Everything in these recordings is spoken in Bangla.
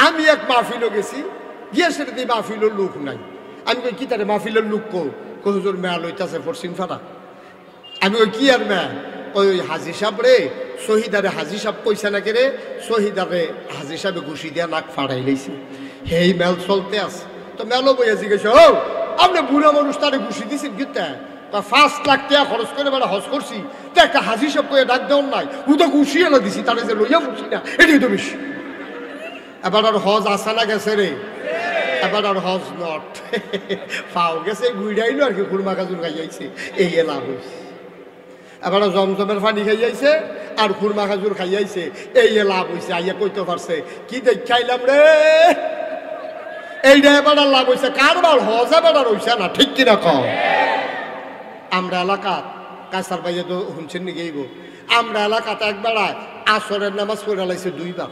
আমি এক মাহফিলও গেছি, গিয়ে সেটা দিয়ে মাহফিলের লোক নাই। আমি কই কি তারে মাহফিলের লোক কো হুজুর মেয়া লইতাছে ফরসিন ফাটা। আমি ওই কি আর মেয়া, ওই হাজি সাহেব রে শহীদারে হাজি সাহেব পয়সা না কেড়ে শহীদারে হাজি সাহেবে ঘুষি দিয়া নাক ফাড়াই লইছে। হেই মেল চলতে আছে, তো মেলও বইয়া জিজ্ঞেস, ও আপনি বুড়া মানুষ তারে ঘুষি দিয়েছেন কিন্তু 5 লাখ টাকা খরচ করে বেড়া হজ করছি, তো একটা হাজি সাহেব কয়ে ডাক দেওয়ার নাই, ও তো ঘুষি এনে দিছি, তারে যে লইয়া ফুসি না, এটাই তো বেশি। এবার আর হজ আসা না গেছে রে, এবার আর হজ নট পাও গেছে, গুইডাইলো আর কি, খুরমা খাজুর খাইয়াইছে, এই লাভ হয়েছে। এবার জমজমের পানি খাইয়াইছে আর খুরমা খাজুর খাইয়াইছে, এই লাভ হয়েছে। আইয়া কইতে পারছে কি দেখাইলাম রে, এইটা এবার লাভ হয়েছে। কারবার হজ এবার হইছে না, ঠিক কিনা কম। আমরা এলাকাত কাছার বাইরে তো শুনছেন নি গেইব, আমরা এলাকাতে একবার আসরের নামাজ পড়ে লাইছে 2 বার।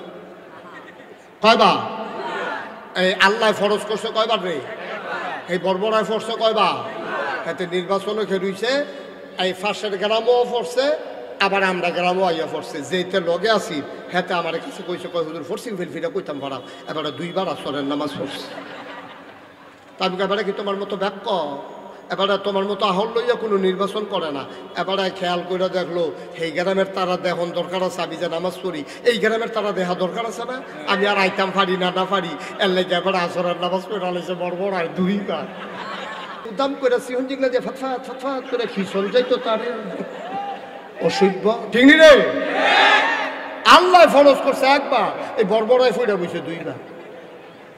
কয়বার? এই আল্লাহ ফরজ করছে কয়বার রে? এই বর্বরায় ফরছে কয়বার? এতে নির্বাচনও খেলুইছে, এই ফাঁসের গ্রামও ফরছে, আবার আমরা গ্রামও আইয়া ফরছে। যেতে লগে আসি হেতে আমার কাছে কইছে, কয় হুজুর ফরসিং ফেলফিটা কইতাম পারাম, এবারে 2 বার আসরের নামাজ পড়ছে। তারপরে এবারে কি তোমার মতো ব্যাক, এবারে তোমার মতো আহল লইয়া কোনো নির্বাচন করে না। এবারে খেয়াল করে দেখলো এই গ্রামের তারা দেখন দরকার আছে, আমি যে নামাজ পড়ি এই গ্রামের তারা দেখা দরকার আছে না, আমি আর আইতাম পারি না পারি, এর লেগে এবারে আসরের নামাজ পড়ে আলাইছে বড় আর 2 বার। উদাম করে সিহন জিগলা যে ফাতফাত ফাতফাত করে খিসল যাইতো তারে অসভ্য, ঠিক নি রে? আল্লাহ ফরজ করছে একবার, এই বড়ায় ফইরা বইছে 2 বার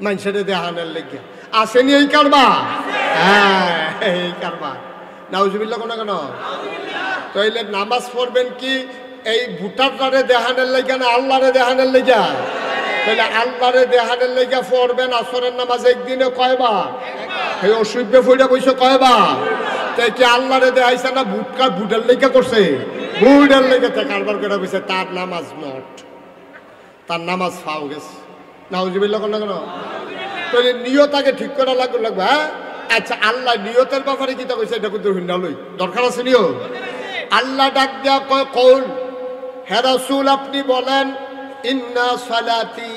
মানুষের দেহানের লেগে। আসেনি এই কারবার? হ্যাঁ, এই কারবার। নাউজুবিল্লাহ কোন কেন? তাইলে নামাজ পড়বেন কি এই ভোটারটারে দেহানের লেগে না আল্লাহরে দেহানের লেগে? তাহলে আল্লাহরে দেহানের লেগে পড়বেন আসরের নামাজ একদিনে কয়বার? এই অসভ্য ফইরা বইছে কয়বার? তাই কি আল্লাহরে দেখাইছে না ভোটার লেগে করছে? ভোটার লেগে কারবার করে বইছে, তার নামাজ নট, তার নামাজ ফাও গেছে। নাউজুবিল্লাহ কোন কেন? তাহলে নিয়ত আগে ঠিক করা লাগবে। হ্যাঁ আচ্ছা, আল্লাহ নিয়তের ব্যাপারে কি তা কইছে এটা কিন্তু হিন্দা লই দরকার আছে নিয়ত। আল্লাহ ডাক দেয়া কয়, কৌল হে রাসূল আপনি বলেন, ইন্না সালাতি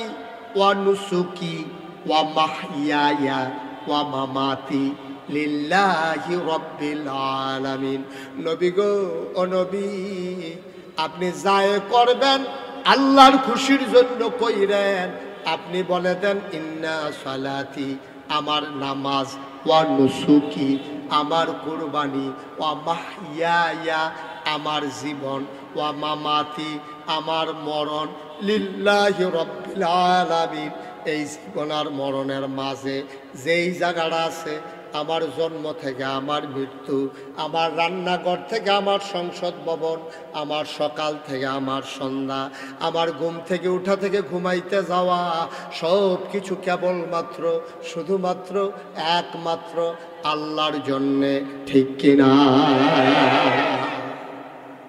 ওয়া নুসুকি ওয়া মাহইয়ায়া ওয়া মামাতি লিল্লাহি রাব্বিল আলামিন। নবী গো, ও নবী, আপনি যায় করবেন আল্লাহর খুশির জন্য কইরেন। আপনি বলে দেন ইন্না সালাতি আমার নামাজ, ওয়া নুসুকি আমার কুরবানি, ওয়া মাহইয়ায়া আমার জীবন, ওয়া মামাতি আমার মরণ, লিল্লাহি রাব্বিল আলামিন। এই জীবন আর মরণের মাঝে যেই জায়গাটা আছে, আমার জন্ম থেকে আমার মৃত্যু, আমার রান্নাঘর থেকে আমার সংসদ ভবন, আমার সকাল থেকে আমার সন্ধ্যা, আমার ঘুম থেকে উঠা থেকে ঘুমাইতে যাওয়া, সব কিছু কেবলমাত্র শুধুমাত্র একমাত্র আল্লাহর জন্যে, ঠিক কিনা?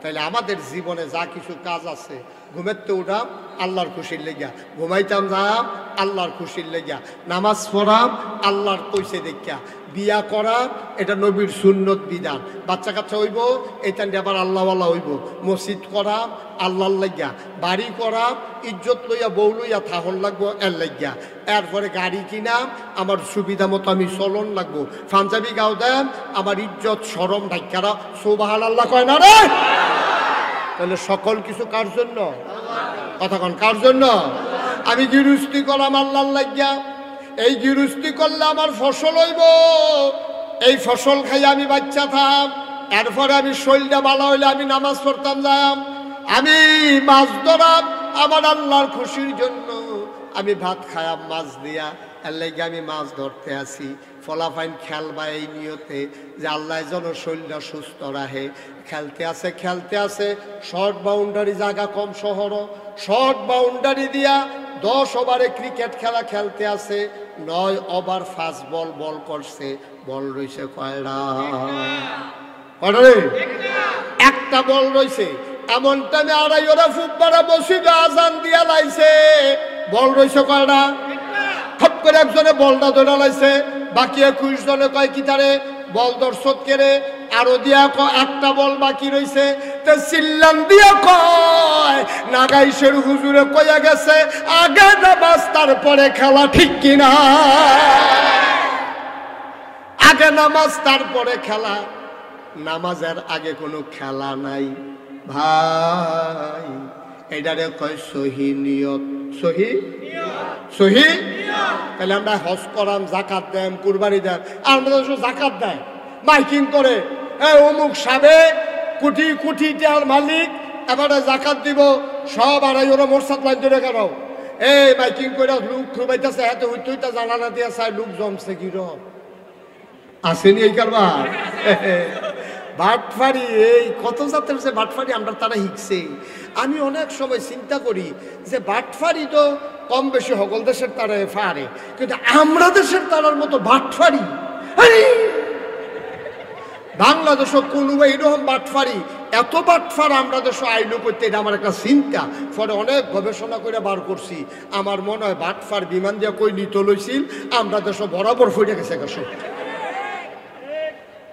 তাইলে আমাদের জীবনে যা কিছু কাজ আছে, ঘুমেতে উঠাম আল্লাহর খুশির লেগা, ঘুমাইতাম যাম আল্লাহর খুশির লেগা, নামাজ পড়াম আল্লাহর কইছে দেখা, বিয়া করা এটা নবীর সুন্নত বিধান, বাচ্চা কাচ্চা হইব এটা আবার আল্লাহওয়ালা হইব, মসজিদ করা আল্লাহর লাগিয়া, বাড়ি করা ইজ্জত লইয়া বউ লইয়া থাহন লাগবো এর লাগিয়া, এরপরে গাড়ি কিনাম আমার সুবিধা মতো আমি চলন লাগবো, পাঞ্জাবি গাও দেন আমার ইজ্জত সরম ঢাকারা সুবহানাল্লাহ কয় না রে? তাহলে সকল কিছু কার জন্য? কথা কন, কার জন্য? আমি গৃহস্থী করলাম আল্লাহর লাগিয়া, এই গৃহস্থী করলে আমার ফসল হইব, এই ফসল খাই আমি বাচ্চা থাম, এরপরে আমি শরীরটা ভালো হইলে আমি নামাজ পড়তাম যাম, আমি মাছ ধরাম আমার আল্লাহর খুশির জন্য, আমি ভাত খায়াম মাছ দিয়া, এর লাগে আমি মাছ ধরতে আসি, ফলাফাইন খেলবা এই নিয়তে যে আল্লাহ যেন শরীরটা সুস্থ রাখে। খেলতে আছে শর্ট বাউন্ডারি, জায়গা কম শহর, শর্ট বাউন্ডারি দিয়া 10 ওভারে ক্রিকেট খেলা খেলতে আছে, 9 ওভার ফাস্ট বল করছে, বল রয়েছে কয়টা? একটা বল রয়েছে। এমন টাইমে 2.5 ওরা ফুটবলা বসিবে আজান দিয়া লাইছে, বল রয়েছে কয়টা? খপ করে একজনে বলটা ধরে লাইছে, বাকি 21 জনে কয় কি তারে বল দর্শক কেড়ে আরো দিয়া একটা বল বাকি রয়েছে, তে চিল্লান দিয়ে কয় নাগাইশের হুজুরে কইয়া গেছে আগে নামাজ তারপরে খেলা, ঠিক কিনা? আগে নামাজ তারপরে খেলা, নামাজের আগে কোনো খেলা নাই ভাই। এটারে কয় সহি নিয়ত। সহি সহি তাহলে আমরা হজ করাম, জাকাত দেন, কুরবানি দেন, আমরা জাকাত দেয় মাইকিং করে অমুক সাবে কোটি কোটি টাকার মালিক, এবারে জাকাত দিব সব। আর ওরা মোরসাদ লাইন ধরে কেন এই মাইকিং করে লোক খুবাইতেছে, এত হইতে জানানা দিয়া চায় লোক জমছে কিরম আসেনি এই কারবার। বাটফারি এই কত জাতের যে বাটফারি আমরা তারা শিখছে। আমি অনেক সময় চিন্তা করি যে বাটফারি তো কম বেশি সকল দেশের তারা ফারে, কিন্তু আমরা দেশের তারার মতো বাটফারি বাংলাদেশও কোনো এইরকম বাটফারি, এত বাটফার আমরা দেশে আইলো করতে, এটা আমার একটা চিন্তা। পরে অনেক গবেষণা করে বার করছি, আমার মনে হয় বাটফার বিমান দিয়ে কই নিত লইছিল, আমরা দেশে বরাবর ফুটে গেছে গেছে,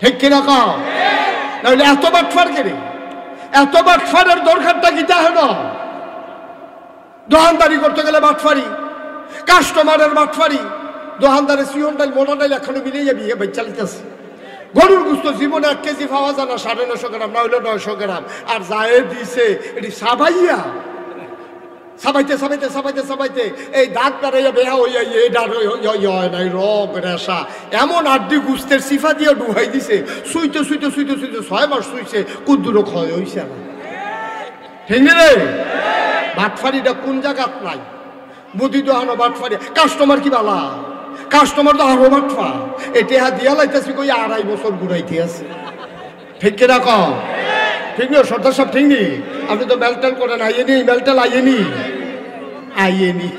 ঠিক কিনা কও? নাহলে এত বাটফার কেন? এত বাটফারের দরকারটা কি তাহে না? দোকানদারি করতে গেলে বাটফারি, কাস্টমারের বাটফারি, দোকানদারের সিয়ন ডাল মোটা ডাল এখনো মিলিয়ে যাবি চালিতেছে। গরুর গুস্ত জীবনে 1 কেজি পাওয়া যায় না, 950 গ্রাম না হইলে 900 গ্রাম, আর যায় দিছে এটি সাবাইয়া সাবাইতে সাবাইতে সাবাইতে সাবাইতে এই দাঁত পেরাইয়া বেহা হইয়া নাই রগ রেশা এমন আড্ডি গুস্তের সিফা দিয়ে ডুহাই দিছে, শুইতে শুইতে শুইতে শুইতে 6 মাস শুইছে, কুদ্দুরো ক্ষয় হইছে না, ঠিক রে? বাটফারিটা কোন জায়গাত নাই, বুদ্ধি দোহানো বাটফারি। কাস্টমার কি বালা, কাস্টমার তো আরো বাটফা, এটা দিয়া লাইতেছি কই 2.5 বছর ঘুরাইতে আছে, ঠিক কিনা কম? ঠিক না সর্দার সাহেব, ঠিক নি? আপনি তো মেলটেল করেন, আইয়েনি মেলটেল আইয়েনি আইয়েনি,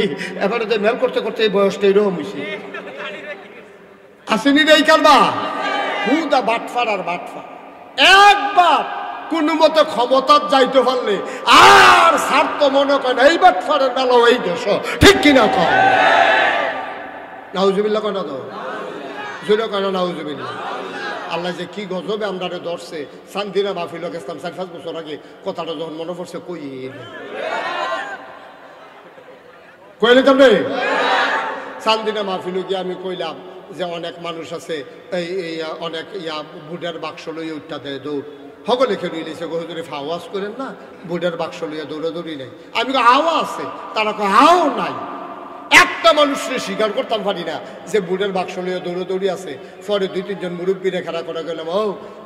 এবারে তো মেল করতে করতে এই বয়সটা এরকম হয়েছে, আসেনি রে এই কারবা। হুদা বাটফার আর বাটফা, একবার কোনো মতো ক্ষমতার যাইতে পারলে আর স্বার্থ মনে করেন এই বাটফারের বেলাও এই দেশ, ঠিক কিনা কম? নাউজুবিল্লাহ কয় না তো, জোরে কয় না নাউজুবিল্লাহ। আল্লাহ যে কি গজবে আমরা ধরছে। শান্তিরা মাহফিল গেছিলাম 4-5 বছর আগে, কথাটা যখন মনে পড়ছে কইলে তোমরা শান্তিনা মাহফিল গিয়ে আমি কইলাম যে অনেক মানুষ আছে এই অনেক বুডের বাক্স লইয়া উঠা দেয় দৌড়, সকলে খেয়ে রইলেছে গহদুরে আওয়াজ করেন না, বুডের বাক্স লইয়া দৌড়াদৌড়ি নাই। আমি আওয়া আছে, তারা কয় হাও নাই। একটা মানুষকে স্বীকার করতাম পারি না যে বুডের বাক্স লইয়া দৌড়াদৌড়ি আছে। পরে 2-3 জন মুরব্বীরে খাড়া করে গেলাম, ও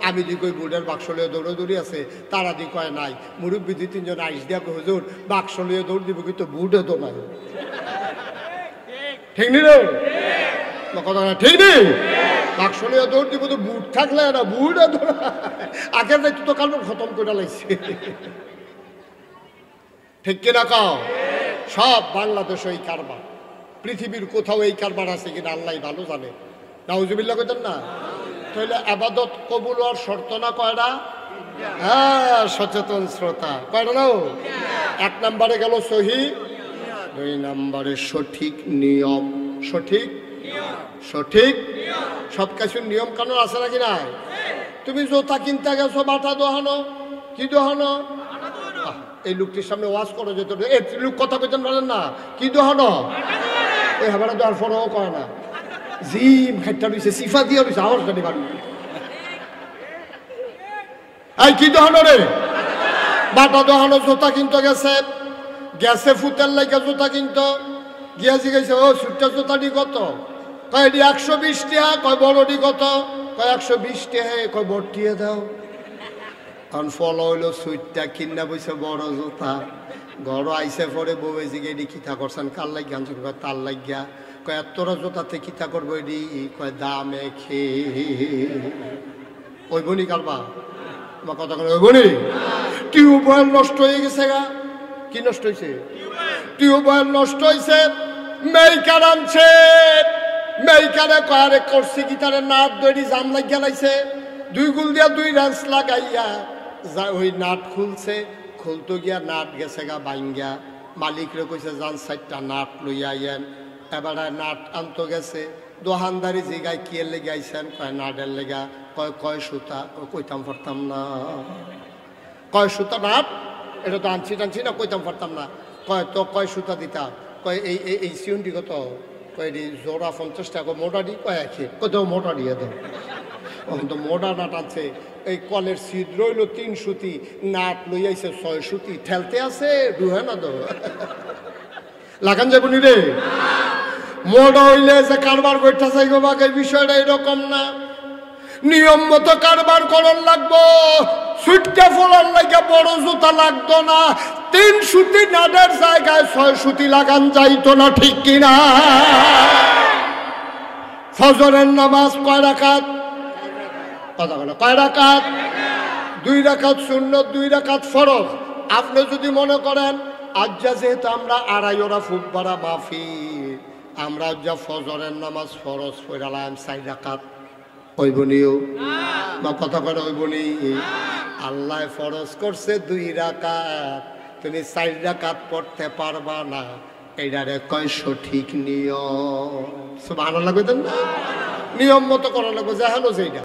আমি দি কই বুডের বাক্স লইয়া দৌড়াদৌড়ি আছে, তারা দি কয় নাই। মুরব্বী 2-3 জন আইস দিয়া কই হুজুর বাক্স লইয়া দৌড় দিব, কিন্তু বুডে তো নাই, ঠিক নি রে? কথা না ঠিক নেই? বাক্স লইয়া দৌড় দিব তো বুট থাকলে না, বুডে দৌড়া আগের দায়িত্ব তো কাল খতম করে লাগছে, ঠিক কিনা কাও? সব বাংলাদেশ এই কারবার, পৃথিবীর কোথাও এই কারবার আছে কিনা আল্লাহ ভালো জানে। নাউজুবিল্লাহ কইতেন না? তাহলে আবাদত কবুল হওয়ার শর্ত না কয়টা? হ্যাঁ, সচেতন শ্রোতা কয়টা না? 1 নম্বরে গেল সহি, 2 নম্বরে সঠিক নিয়ম। সঠিক সঠিক সব কিছুর নিয়ম কানুন আছে নাকি নাই? তুমি জোতা কিনতে গেছো, বাটা দোহানো, কি দোহানো? এই লোকটির সামনে ওয়াজ করো যেত, এই লোক কথা কইতেন পারেন না, কি দোহানো? ওই হাবাটা দেওয়ার পরেও কয় না, জিম খাইটা রয়েছে, সিফা দিয়ে রয়েছে, আওয়াজ জানি বাড়ি। এই কি দোহানো রে? বাটা দোহানো। জোতা কিনতে গেছে, গেছে ফুতের লাগে জোতা কিনতো, গিয়া জিগাইছে ও সুটটা জোতাটি কত? কয় এটি 120 টাকা। কয় বড়টি কত? কয় 120 টাকা। কয় বড়টিয়ে দাও। কারণ ফল হইলো সুইটটা কিনা বইছে বড় জোতা, ঘর আইসে পরে বউ জিগে এটি কিতা করছেন, কার লাগিয়া আনছেন? কয় তার লাগিয়া। কয় এতটা জোতাতে কিতা করবো এটি? কয় দামে খেয়ে। ওই বনি কারবা আমার কথা করে, ওই বনি টিউবওয়েল নষ্ট হয়ে গেছে গা। কি নষ্ট হয়েছে? টিউবওয়েল নষ্ট হয়েছে, মেইকার আনছে, মেইকারে কয়ারে করছে কি তারে নাট দড়ি জাম লাগিয়া লাইছে, 2 গুল দিয়া 2 রেঞ্চ লাগাইয়া ওই নাট খুলছে, খুলতে গিয়া নাট গেছে গা বাইঙ্গা। মালিকরে কইছে যান 4টা নাট লইয়া আইয়েন। এবারে নাট আনতো গেছে, দোহানদারি জিগায় কি এর লেগে আইছেন? কয় নাটের লেগা। কয় কয় সুতা? কইতাম পারতাম না। কয় সুতা নাট, এটা তো আনছি টানছি না, কইতাম পারতাম না। কয় তো কয় সুতা দিতাম, কয় এই সিউন্ডি কত, কয় জোড়া 50 টাকা, মোটা দি কয় একই, কত মোটা দিয়ে দেন। তো মোটা নাট আনছে, এই কলের ছিদ্র রইল 3 সুতি, নাট লই আইছে 6 সুতি, ঠেলতে আছে ডুহে না তো লাগান যাবো নি রে। মোটা হইলে যে কারবার করতে চাই গো বাকি বিষয়টা এরকম না, নিয়ম মতো কারবার করার লাগবো। সুটকে ফলার লাগে বড় জুতা লাগতো না, 3 সুতি নাটের জায়গায় 6 সুতি লাগান যাইতো না, ঠিক কিনা? ফজরের নামাজ কয় রাকাত? কথা বলো, কয় রাকাত? 2 রাকাত সুন্নত, 2 রাকাত ফরজ। আপনি যদি মনে করেন আজ যেহেতু আমরা আড়াই ওরা ফুটবারা মাফি, আমরা যা ফজরের নামাজ ফরজ পড়ালাম 4 রাকাত, হইবনিও বা কথা করে হইবনি? আল্লাহ ফরজ করছে 2 রাকাত, তুমি 4 রাকাত পড়তে পারবা না, এইটারে কয় সঠিক নিয়ম। সুবহানাল্লাহ কইতেন না? নিয়ম মতো করা লাগবে, যা হলো সেইটা।